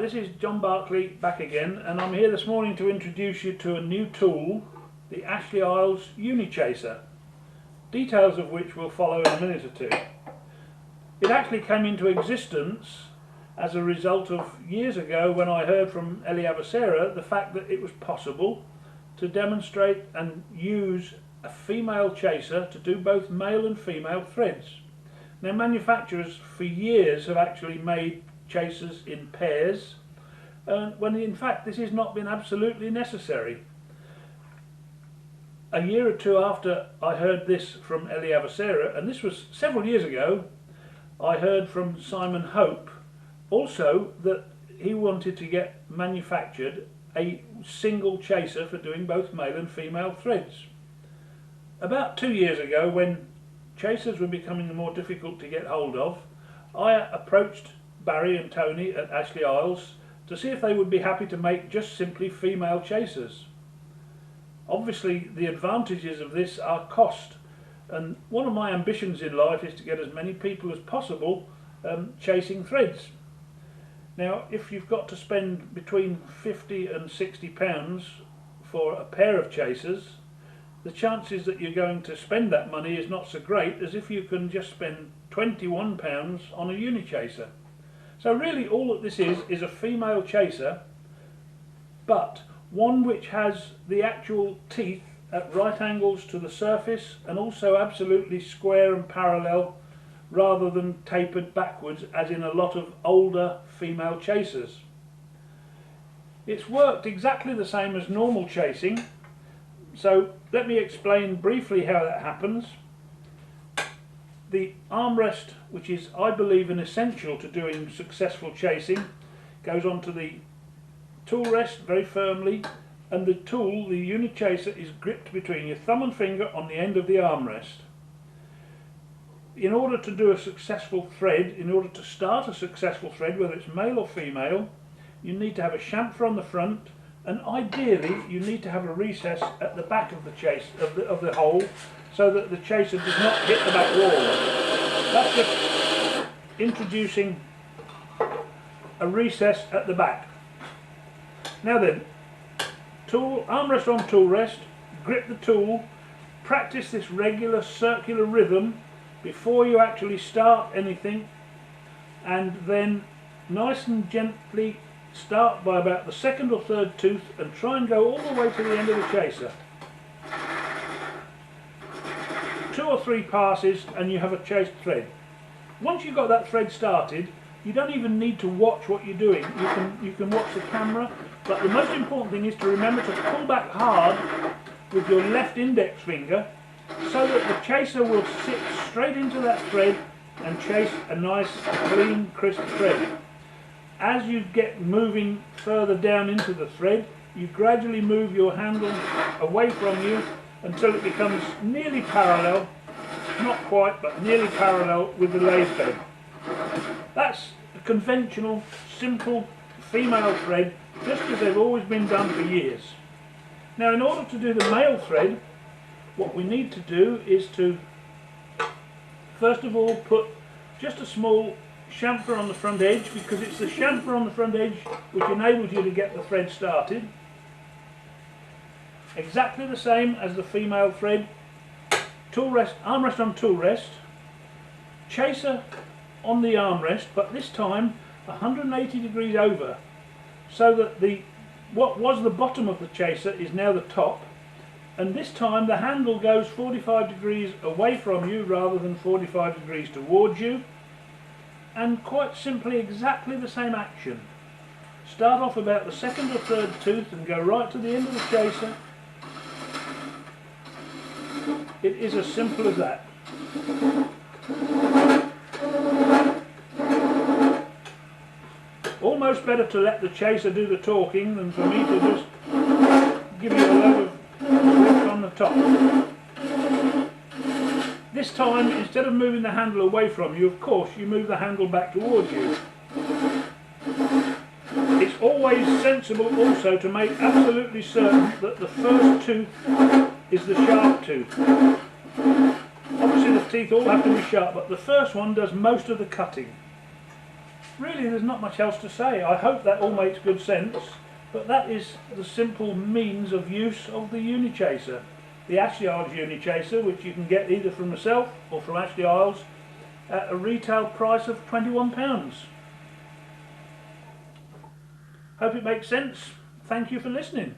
this is John Berkeley back again, and I'm here this morning to introduce you to a new tool, the Ashley Iles Unichaser, details of which will follow in a minute or two. It actually came into existence as a result of years ago when I heard from Ashley Iles Unichaser the fact that it was possible to demonstrate and use a female chaser to do both male and female threads. Now, manufacturers for years have actually made chasers in pairs, when in fact this has not been absolutely necessary. A year or two after I heard this from Ashley Iles Unichaser, and this was several years ago, I heard from Simon Hope also that he wanted to get manufactured a single chaser for doing both male and female threads. About 2 years ago, when chasers were becoming more difficult to get hold of, I approached Barry and Tony at Ashley Iles to see if they would be happy to make just simply female chasers. Obviously the advantages of this are cost, and one of my ambitions in life is to get as many people as possible chasing threads. Now, if you've got to spend between £50 and £60 for a pair of chasers, the chances that you're going to spend that money is not so great as if you can just spend £21 on a Unichaser. So really all that this is a female chaser, but one which has the actual teeth at right angles to the surface and also absolutely square and parallel rather than tapered backwards as in a lot of older female chasers. It's worked exactly the same as normal chasing, so let me explain briefly how that happens. The armrest, which is, I believe, an essential to doing successful chasing, goes onto the tool rest very firmly, and the tool, the Unichaser, is gripped between your thumb and finger on the end of the armrest. In order to do a successful thread, in order to start a successful thread, whether it's male or female, you need to have a chamfer on the front, and ideally you need to have a recess at the back of the hole, so that the chaser does not hit the back wall. That's just introducing a recess at the back. Now then, tool, armrest on tool rest, grip the tool, practice this regular circular rhythm before you actually start anything, and then nice and gently start by about the second or third tooth and try and go all the way to the end of the chaser. 2 or 3 passes and you have a chased thread. Once you've got that thread started, you don't even need to watch what you're doing. You can watch the camera, but the most important thing is to remember to pull back hard with your left index finger so that the chaser will sit straight into that thread and chase a nice, clean, crisp thread. As you get moving further down into the thread, you gradually move your handle away from you until it becomes nearly parallel, not quite, but nearly parallel with the lathe bed. That's a conventional, simple female thread, just as they've always been done for years. Now, in order to do the male thread, what we need to do is to, first of all, put just a small chamfer on the front edge, because it's the chamfer on the front edge which enables you to get the thread started. Exactly the same as the female thread. Tool rest, armrest on tool rest, chaser on the armrest, but this time 180 degrees over, so that what was the bottom of the chaser is now the top, and this time the handle goes 45 degrees away from you rather than 45 degrees towards you, and quite simply exactly the same action. Start off about the second or third tooth and go right to the end of the chaser. It is as simple as that. Almost better to let the chaser do the talking than for me to just give you a load of grips on the top. This time, instead of moving the handle away from you, of course, you move the handle back towards you. It's always sensible also to make absolutely certain that the first tooth is the sharp tooth. Obviously the teeth all have to be sharp, but the first one does most of the cutting. really there's not much else to say. I hope that all makes good sense, but that is the simple means of use of the Unichaser. The Ashley Iles Unichaser, which you can get either from myself or from Ashley Iles at a retail price of £21. Hope it makes sense. Thank you for listening.